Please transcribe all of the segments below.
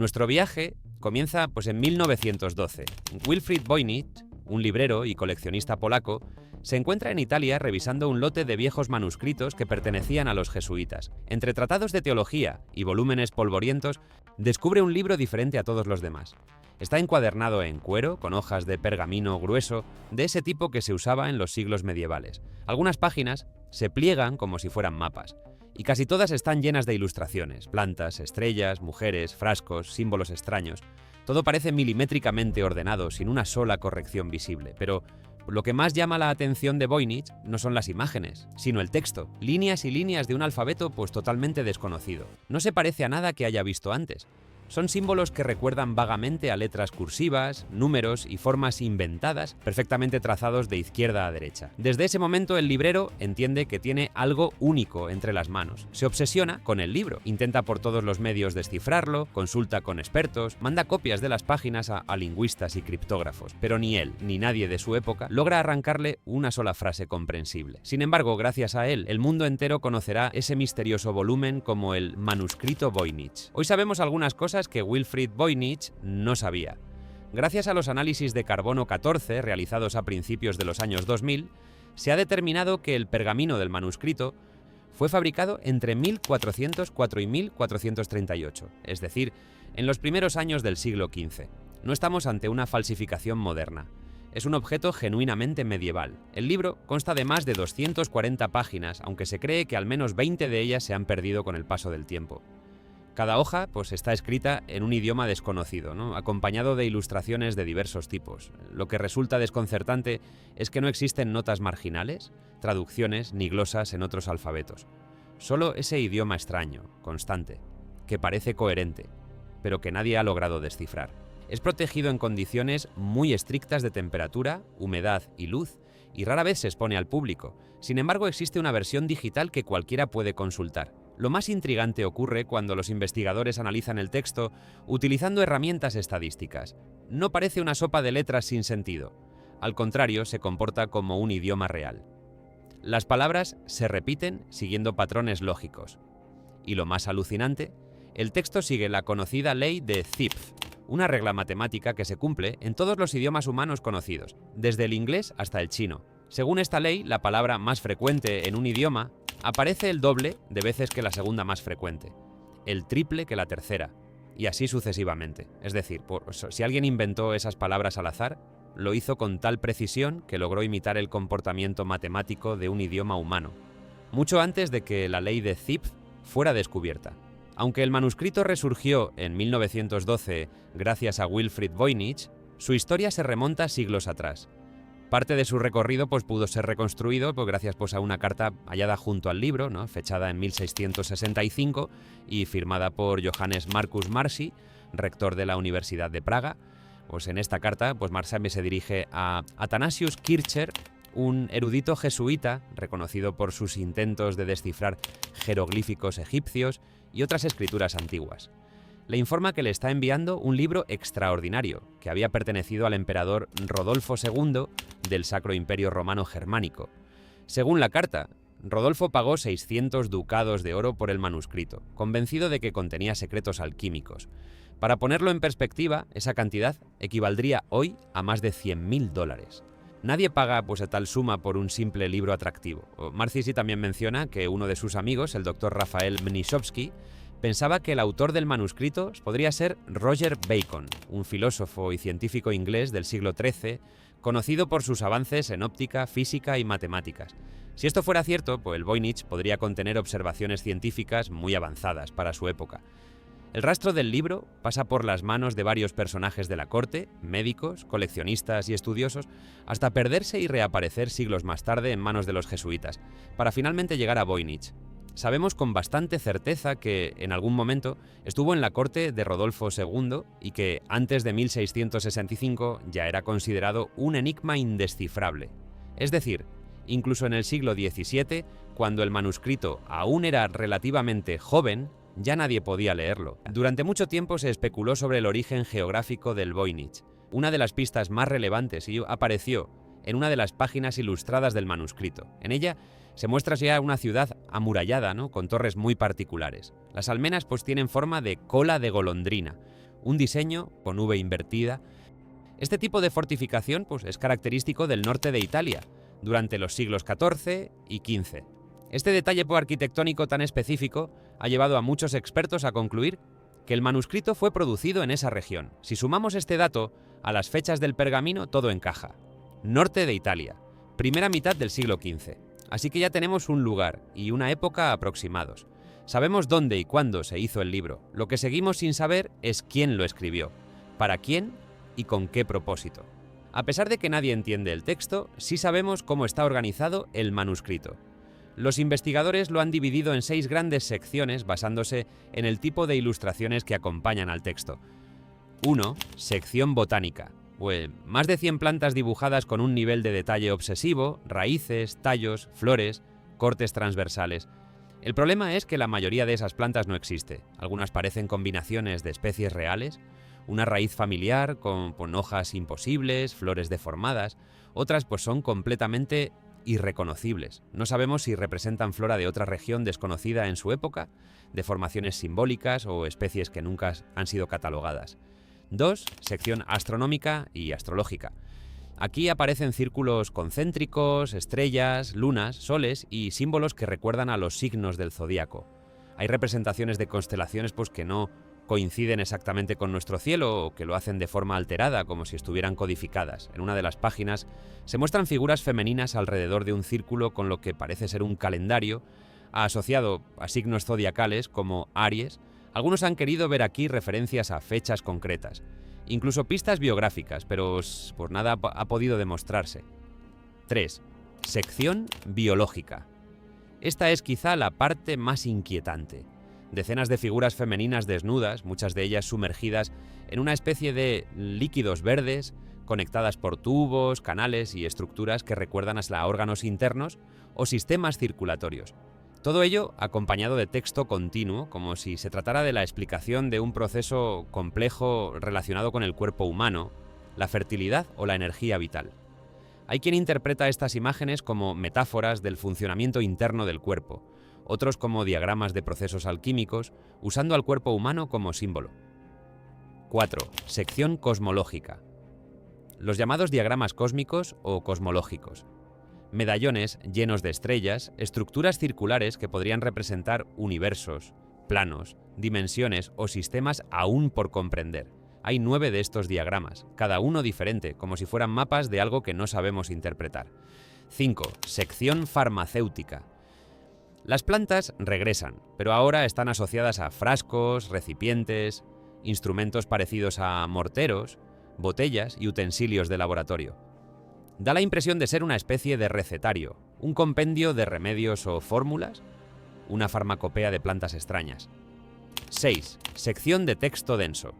Nuestro viaje comienza en 1912. Wilfrid Voynich, un librero y coleccionista polaco, se encuentra en Italia revisando un lote de viejos manuscritos que pertenecían a los jesuitas. Entre tratados de teología y volúmenes polvorientos, descubre un libro diferente a todos los demás. Está encuadernado en cuero, con hojas de pergamino grueso, de ese tipo que se usaba en los siglos medievales. Algunas páginas se pliegan como si fueran mapas. Y casi todas están llenas de ilustraciones, plantas, estrellas, mujeres, frascos, símbolos extraños. Todo parece milimétricamente ordenado, sin una sola corrección visible. Pero lo que más llama la atención de Voynich no son las imágenes, sino el texto. Líneas y líneas de un alfabeto totalmente desconocido. No se parece a nada que haya visto antes. Son símbolos que recuerdan vagamente a letras cursivas, números y formas inventadas, perfectamente trazados de izquierda a derecha. Desde ese momento el librero entiende que tiene algo único entre las manos. Se obsesiona con el libro, intenta por todos los medios descifrarlo, consulta con expertos, manda copias de las páginas a lingüistas y criptógrafos, pero ni él ni nadie de su época logra arrancarle una sola frase comprensible. Sin embargo, gracias a él, el mundo entero conocerá ese misterioso volumen como el manuscrito Voynich. Hoy sabemos algunas cosas que Wilfrid Voynich no sabía. Gracias a los análisis de carbono 14 realizados a principios de los años 2000, se ha determinado que el pergamino del manuscrito fue fabricado entre 1404 y 1438, es decir, en los primeros años del siglo XV. No estamos ante una falsificación moderna. Es un objeto genuinamente medieval. El libro consta de más de 240 páginas, aunque se cree que al menos 20 de ellas se han perdido con el paso del tiempo. Cada hoja está escrita en un idioma desconocido, acompañado de ilustraciones de diversos tipos. Lo que resulta desconcertante es que no existen notas marginales, traducciones ni glosas en otros alfabetos. Solo ese idioma extraño, constante, que parece coherente, pero que nadie ha logrado descifrar. Es protegido en condiciones muy estrictas de temperatura, humedad y luz, y rara vez se expone al público. Sin embargo, existe una versión digital que cualquiera puede consultar. Lo más intrigante ocurre cuando los investigadores analizan el texto utilizando herramientas estadísticas. No parece una sopa de letras sin sentido. Al contrario, se comporta como un idioma real. Las palabras se repiten siguiendo patrones lógicos. Y lo más alucinante, el texto sigue la conocida ley de Zipf, una regla matemática que se cumple en todos los idiomas humanos conocidos, desde el inglés hasta el chino. Según esta ley, la palabra más frecuente en un idioma aparece el doble de veces que la segunda más frecuente, el triple que la tercera, y así sucesivamente. Es decir, si alguien inventó esas palabras al azar, lo hizo con tal precisión que logró imitar el comportamiento matemático de un idioma humano, mucho antes de que la ley de Zipf fuera descubierta. Aunque el manuscrito resurgió en 1912 gracias a Wilfrid Voynich, su historia se remonta siglos atrás. Parte de su recorrido pudo ser reconstruido gracias a una carta hallada junto al libro, fechada en 1665 y firmada por Johannes Marcus Marci, rector de la Universidad de Praga. En esta carta, Marci se dirige a Athanasius Kircher, un erudito jesuita reconocido por sus intentos de descifrar jeroglíficos egipcios y otras escrituras antiguas. Le informa que le está enviando un libro extraordinario que había pertenecido al emperador Rodolfo II del Sacro Imperio Romano Germánico. Según la carta, Rodolfo pagó 600 ducados de oro por el manuscrito, convencido de que contenía secretos alquímicos. Para ponerlo en perspectiva, esa cantidad equivaldría hoy a más de $100.000. Nadie paga tal suma por un simple libro atractivo. Marci también menciona que uno de sus amigos, el doctor Rafael Mniszowski, pensaba que el autor del manuscrito podría ser Roger Bacon, un filósofo y científico inglés del siglo XIII, conocido por sus avances en óptica, física y matemáticas. Si esto fuera cierto, el Voynich podría contener observaciones científicas muy avanzadas para su época. El rastro del libro pasa por las manos de varios personajes de la corte, médicos, coleccionistas y estudiosos, hasta perderse y reaparecer siglos más tarde en manos de los jesuitas, para finalmente llegar a Voynich. Sabemos con bastante certeza que, en algún momento, estuvo en la corte de Rodolfo II y que, antes de 1665, ya era considerado un enigma indescifrable. Es decir, incluso en el siglo XVII, cuando el manuscrito aún era relativamente joven, ya nadie podía leerlo. Durante mucho tiempo se especuló sobre el origen geográfico del Voynich. Una de las pistas más relevantes apareció en una de las páginas ilustradas del manuscrito. En ella se muestra ya una ciudad amurallada, con torres muy particulares. Las almenas tienen forma de cola de golondrina, un diseño con V invertida. Este tipo de fortificación pues, es característico del norte de Italia, durante los siglos XIV y XV. Este detalle arquitectónico tan específico ha llevado a muchos expertos a concluir que el manuscrito fue producido en esa región. Si sumamos este dato a las fechas del pergamino, todo encaja. Norte de Italia, primera mitad del siglo XV. Así que ya tenemos un lugar y una época aproximados. Sabemos dónde y cuándo se hizo el libro. Lo que seguimos sin saber es quién lo escribió, para quién y con qué propósito. A pesar de que nadie entiende el texto, sí sabemos cómo está organizado el manuscrito. Los investigadores lo han dividido en 6 grandes secciones basándose en el tipo de ilustraciones que acompañan al texto. 1. Sección botánica. Más de 100 plantas dibujadas con un nivel de detalle obsesivo, raíces, tallos, flores, cortes transversales. El problema es que la mayoría de esas plantas no existe. Algunas parecen combinaciones de especies reales, una raíz familiar con hojas imposibles, flores deformadas. Otras pues son completamente irreconocibles. No sabemos si representan flora de otra región desconocida en su época, de formaciones simbólicas o especies que nunca han sido catalogadas. 2. Sección astronómica y astrológica. Aquí aparecen círculos concéntricos, estrellas, lunas, soles y símbolos que recuerdan a los signos del zodíaco. Hay representaciones de constelaciones pues, que no coinciden exactamente con nuestro cielo o que lo hacen de forma alterada, como si estuvieran codificadas. En una de las páginas se muestran figuras femeninas alrededor de un círculo con lo que parece ser un calendario asociado a signos zodiacales como Aries. Algunos han querido ver aquí referencias a fechas concretas, incluso pistas biográficas, pero por nada ha podido demostrarse. 3. Sección biológica. Esta es quizá la parte más inquietante. Decenas de figuras femeninas desnudas, muchas de ellas sumergidas en una especie de líquidos verdes, conectadas por tubos, canales y estructuras que recuerdan a órganos internos o sistemas circulatorios. Todo ello acompañado de texto continuo, como si se tratara de la explicación de un proceso complejo relacionado con el cuerpo humano, la fertilidad o la energía vital. Hay quien interpreta estas imágenes como metáforas del funcionamiento interno del cuerpo, otros como diagramas de procesos alquímicos, usando al cuerpo humano como símbolo. 4. Sección cosmológica. Los llamados diagramas cósmicos o cosmológicos. Medallones llenos de estrellas, estructuras circulares que podrían representar universos, planos, dimensiones o sistemas aún por comprender. Hay 9 de estos diagramas, cada uno diferente, como si fueran mapas de algo que no sabemos interpretar. 5. Sección farmacéutica. Las plantas regresan, pero ahora están asociadas a frascos, recipientes, instrumentos parecidos a morteros, botellas y utensilios de laboratorio. Da la impresión de ser una especie de recetario, un compendio de remedios o fórmulas, una farmacopea de plantas extrañas. 6. Sección de texto denso.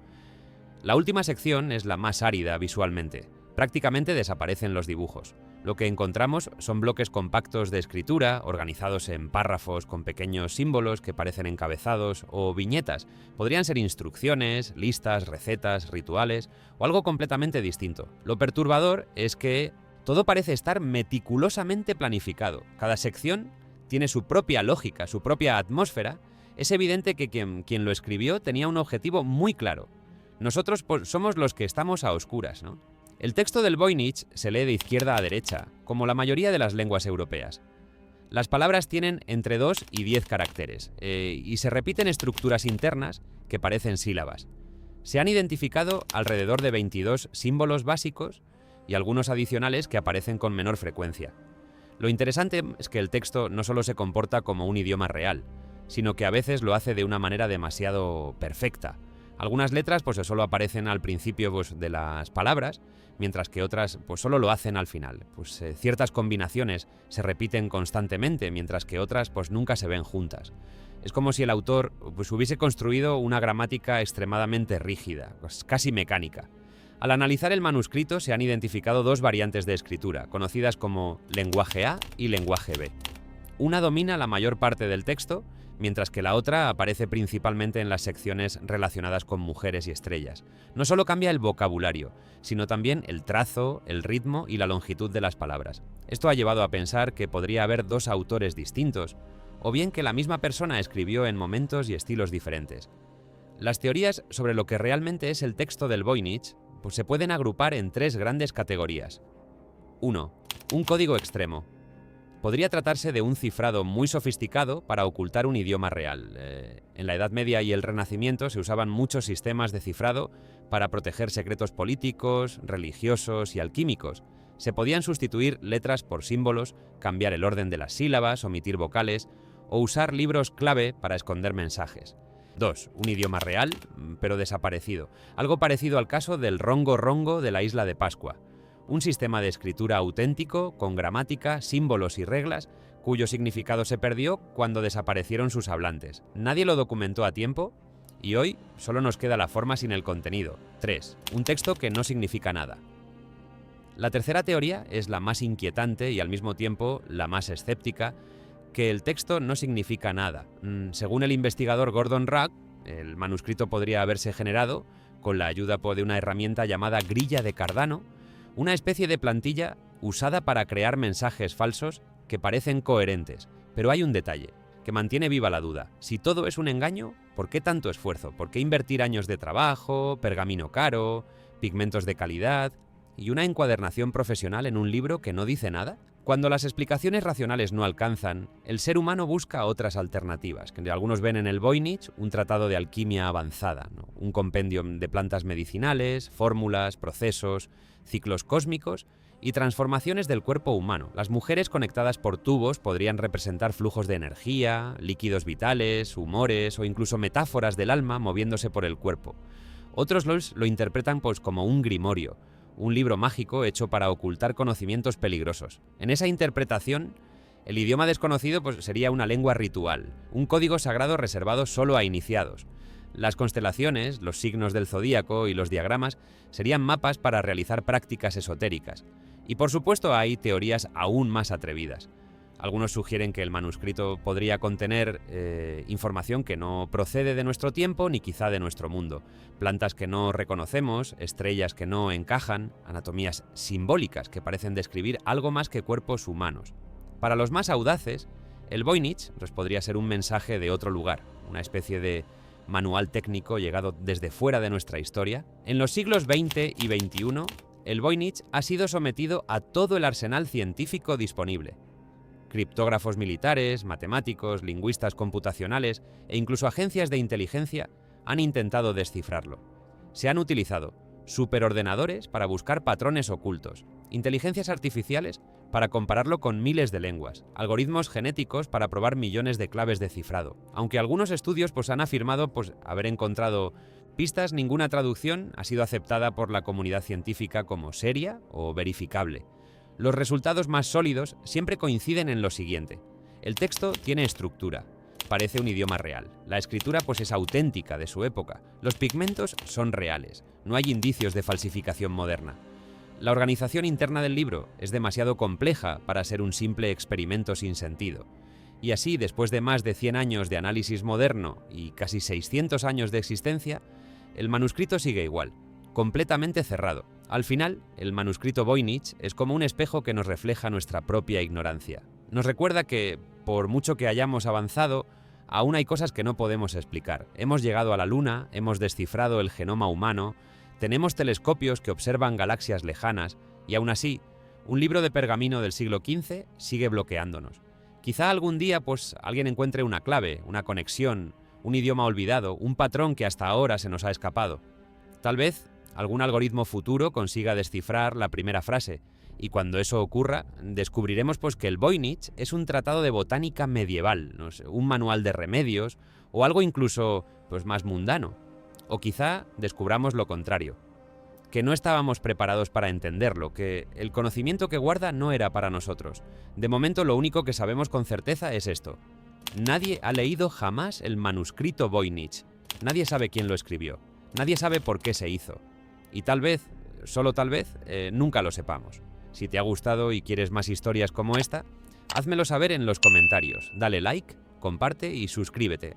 La última sección es la más árida visualmente. Prácticamente desaparecen los dibujos. Lo que encontramos son bloques compactos de escritura, organizados en párrafos con pequeños símbolos que parecen encabezados o viñetas. Podrían ser instrucciones, listas, recetas, rituales o algo completamente distinto. Lo perturbador es que todo parece estar meticulosamente planificado. Cada sección tiene su propia lógica, su propia atmósfera. Es evidente que quien lo escribió tenía un objetivo muy claro. Nosotros somos los que estamos a oscuras, ¿no? El texto del Voynich se lee de izquierda a derecha, como la mayoría de las lenguas europeas. Las palabras tienen entre 2 y 10 caracteres, y se repiten estructuras internas que parecen sílabas. Se han identificado alrededor de 22 símbolos básicos y algunos adicionales que aparecen con menor frecuencia. Lo interesante es que el texto no solo se comporta como un idioma real, sino que a veces lo hace de una manera demasiado perfecta. Algunas letras solo aparecen al principio de las palabras, mientras que otras solo lo hacen al final. Ciertas combinaciones se repiten constantemente, mientras que otras nunca se ven juntas. Es como si el autor hubiese construido una gramática extremadamente rígida, casi mecánica. Al analizar el manuscrito se han identificado 2 variantes de escritura, conocidas como lenguaje A y lenguaje B. Una domina la mayor parte del texto, mientras que la otra aparece principalmente en las secciones relacionadas con mujeres y estrellas. No solo cambia el vocabulario, sino también el trazo, el ritmo y la longitud de las palabras. Esto ha llevado a pensar que podría haber 2 autores distintos, o bien que la misma persona escribió en momentos y estilos diferentes. Las teorías sobre lo que realmente es el texto del Voynich pues se pueden agrupar en 3 grandes categorías. 1. Un código extremo. Podría tratarse de un cifrado muy sofisticado para ocultar un idioma real. En la Edad Media y el Renacimiento se usaban muchos sistemas de cifrado para proteger secretos políticos, religiosos y alquímicos. Se podían sustituir letras por símbolos, cambiar el orden de las sílabas, omitir vocales o usar libros clave para esconder mensajes. 2. Un idioma real, pero desaparecido. Algo parecido al caso del Rongo Rongo de la isla de Pascua. Un sistema de escritura auténtico, con gramática, símbolos y reglas, cuyo significado se perdió cuando desaparecieron sus hablantes. Nadie lo documentó a tiempo y hoy solo nos queda la forma sin el contenido. 3. Un texto que no significa nada. La tercera teoría es la más inquietante y al mismo tiempo la más escéptica, que el texto no significa nada. Según el investigador Gordon Rack, el manuscrito podría haberse generado con la ayuda de una herramienta llamada grilla de Cardano, una especie de plantilla usada para crear mensajes falsos que parecen coherentes. Pero hay un detalle que mantiene viva la duda. Si todo es un engaño, ¿por qué tanto esfuerzo? ¿Por qué invertir años de trabajo, pergamino caro, pigmentos de calidad y una encuadernación profesional en un libro que no dice nada? Cuando las explicaciones racionales no alcanzan, el ser humano busca otras alternativas, que algunos ven en el Voynich un tratado de alquimia avanzada, ¿no? Un compendio de plantas medicinales, fórmulas, procesos, ciclos cósmicos y transformaciones del cuerpo humano. Las mujeres conectadas por tubos podrían representar flujos de energía, líquidos vitales, humores o incluso metáforas del alma moviéndose por el cuerpo. Otros lo interpretan como un grimorio, un libro mágico hecho para ocultar conocimientos peligrosos. En esa interpretación, el idioma desconocido sería una lengua ritual, un código sagrado reservado solo a iniciados. Las constelaciones, los signos del zodíaco y los diagramas serían mapas para realizar prácticas esotéricas. Y por supuesto hay teorías aún más atrevidas. Algunos sugieren que el manuscrito podría contener información que no procede de nuestro tiempo ni quizá de nuestro mundo. Plantas que no reconocemos, estrellas que no encajan, anatomías simbólicas que parecen describir algo más que cuerpos humanos. Para los más audaces, el Voynich podría ser un mensaje de otro lugar, una especie de manual técnico llegado desde fuera de nuestra historia. En los siglos XX y XXI, el Voynich ha sido sometido a todo el arsenal científico disponible. Criptógrafos militares, matemáticos, lingüistas computacionales e incluso agencias de inteligencia han intentado descifrarlo. Se han utilizado superordenadores para buscar patrones ocultos, inteligencias artificiales para compararlo con miles de lenguas, algoritmos genéticos para probar millones de claves de cifrado. Aunque algunos estudios han afirmado haber encontrado pistas, ninguna traducción ha sido aceptada por la comunidad científica como seria o verificable. Los resultados más sólidos siempre coinciden en lo siguiente. El texto tiene estructura, parece un idioma real. La escritura es auténtica de su época. Los pigmentos son reales. No hay indicios de falsificación moderna. La organización interna del libro es demasiado compleja para ser un simple experimento sin sentido. Y así, después de más de 100 años de análisis moderno y casi 600 años de existencia, el manuscrito sigue igual, completamente cerrado. Al final, el manuscrito Voynich es como un espejo que nos refleja nuestra propia ignorancia. Nos recuerda que, por mucho que hayamos avanzado, aún hay cosas que no podemos explicar. Hemos llegado a la Luna, hemos descifrado el genoma humano, tenemos telescopios que observan galaxias lejanas y aún así, un libro de pergamino del siglo XV sigue bloqueándonos. Quizá algún día alguien encuentre una clave, una conexión, un idioma olvidado, un patrón que hasta ahora se nos ha escapado. Tal vez algún algoritmo futuro consiga descifrar la primera frase, y cuando eso ocurra, descubriremos que el Voynich es un tratado de botánica medieval, no sé, un manual de remedios, o algo incluso más mundano. O quizá descubramos lo contrario, que no estábamos preparados para entenderlo, que el conocimiento que guarda no era para nosotros. De momento lo único que sabemos con certeza es esto. Nadie ha leído jamás el manuscrito Voynich. Nadie sabe quién lo escribió. Nadie sabe por qué se hizo. Y tal vez, solo tal vez, nunca lo sepamos. Si te ha gustado y quieres más historias como esta, házmelo saber en los comentarios. Dale like, comparte y suscríbete.